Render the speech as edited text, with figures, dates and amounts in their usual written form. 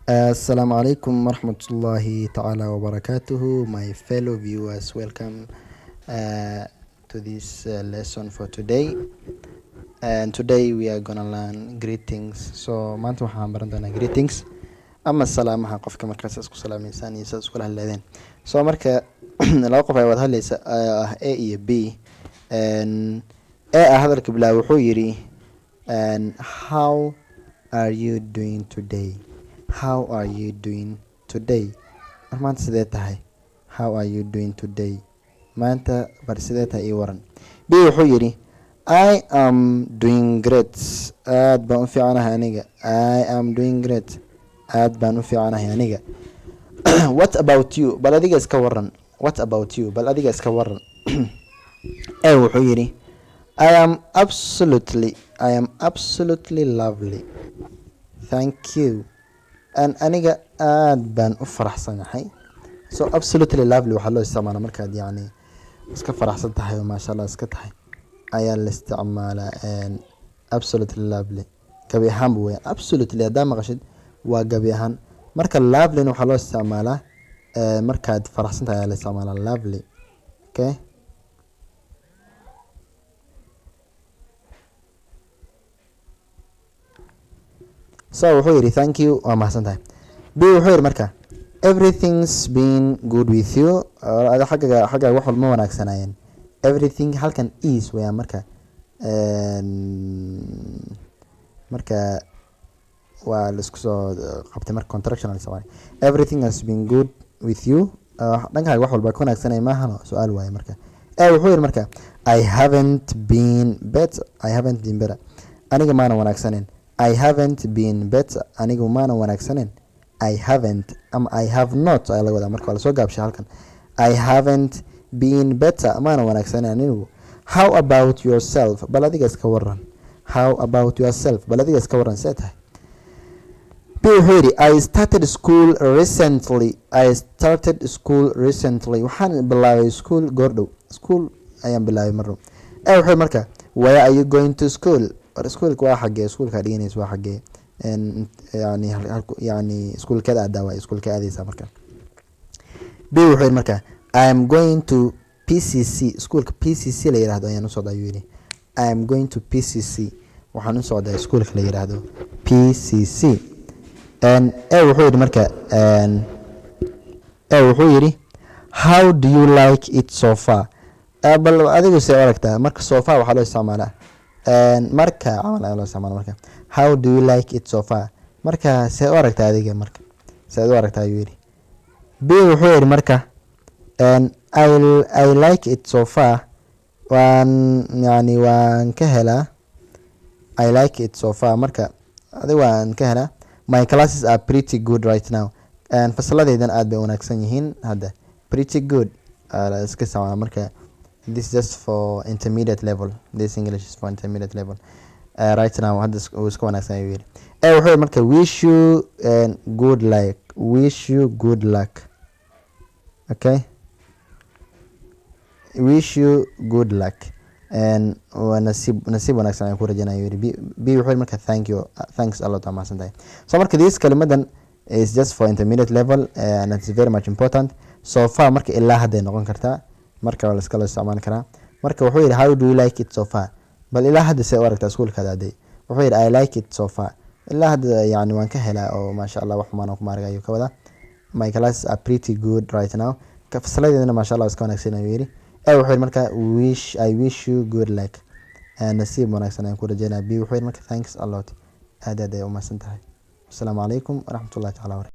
Assalamu alaikum warahmatullahi ta'ala wa barakatuhu, my fellow viewers. Welcome to this lesson for today. And today we are gonna learn greetings. So maanta waxaan baran doonaa greetings ama salaamaha qofka markaas isku salaamaysan iyo isku hadleedeen. So marka laba qof ay wada hadlaysa A iyo B, and A hadalka bilaa wuxuu yiri and how are you doing today? How are you doing today? Maanta sidee tahay? How are you doing today? Maanta bar sidee tahay ii waran. B wuxuu yiri I am doing great. Aad baan u fiicanahay aniga. I am doing great. Aad baan u fiicanahay aniga. What about you? Bal adiga iska waran. What about you? Bal adiga iska waran. A wuxuu yiri I am absolutely lovely. Thank you. aniga aad baan u faraxsanahay. So absolutely lovely waxaa loo isticmaalaa markaad yani iska faraxsan tahay oo maasha Allah iska tahay ayaa la isticmaalaa absolutely lovely. gabi ahaan weeyaan absolutely hadaa maqashid waa gabi ahaan. marka lovely waxaa loo isticmaalaa markaad faraxsan tahay ayaa la isticmaalaa lovely. Okay, so wuxuu yiri thank you waa mahadsantahay. B wuxuu yiri marka everything's been good with you. ada xagga wax walba wanaagsanayeen. Everything halkan is weeyaan marka waa la isku soo qabtay marka contractional Soomaali. Everything has been good with you. dhankaaga wax walba ku wanaagsanay maahan su'aal waaye marka. Wuxuu yiri marka I haven't been better. aniga maana wanaagsanen. I haven't been better. anigu maana wanaagsanen. I haven't I have not ay la wada marka la soo gaabshay halkan. I haven't been better. maana wanaagsanen anigu. How about yourself? bal adiga iska waran. How about yourself? bal adiga iska waran see tahay. I started school recently. waxaan bilaabay school goordhow. School ayaan bilaabay marro. wuxuu marka where are you going to school? schoolka waa xagee? schoolka dhiganaysa waa xagee? yani schoolkeeda adaa waa schoolka aadaysa marka. B wuxuu marka I am going to PCC. schoolka PCC la yiraahdo ayaan u socdaa ayuu yiri. I am going to PCC. waxaan u socdaa schoolka la yiraahdo PCC. wuxuu yiri marka wuxuu yiri how do you like it so far? bal adigu see aragtaa marka so far waxaa loo isticmaalaa marka camal loo isticmaalaa marka how do you like it so far? marka see u aragtaa adiga marka see u aragtaa ayuu yiri. B wuxuu yiri marka I like it so far. waan ka helaa. I like it so far marka adiga waan ka helaa. My classes are pretty good right now. fasaladaydan aad bay wanaagsan yihiin hadda. Pretty good iska sawa marka this is just for intermediate level. This English is for intermediate level. Right now hadda iska wanaagsan ayuu yiri. wuxuu marka wish you good luck. Okay, wish you good luck nasiib wanaagsan ayaan ku rajaynayo yiri. B wuxuu marka thanks a lot ama santahay. so marka this kalimadan is just for intermediate level and it's very much important. so far marka ilaa hadday noqon kartaa marka waa la iska isticmaali karaa. marka wuxuu yiri how do you like it so far? bal ilaa hadda see u aragtaa schoolkaada aday. wuxuu yiri I like it so far. ilaa hadda yani waan ka helaa oo maasha Allah wax xumaan ku maaragayo ka wada. My classes are pretty good right now. ka fasaladayna maasha Allah iska wanaagsan ayuu yiri. wuxuu yiri marka I wish you good luck nasiib wanaagsan ayaan ku rajaynayaa. B wuxuu yiri marka thanks a lot. aad ay u mahadsantahay. Assalamu alaikum warahmatullahi ta'ala.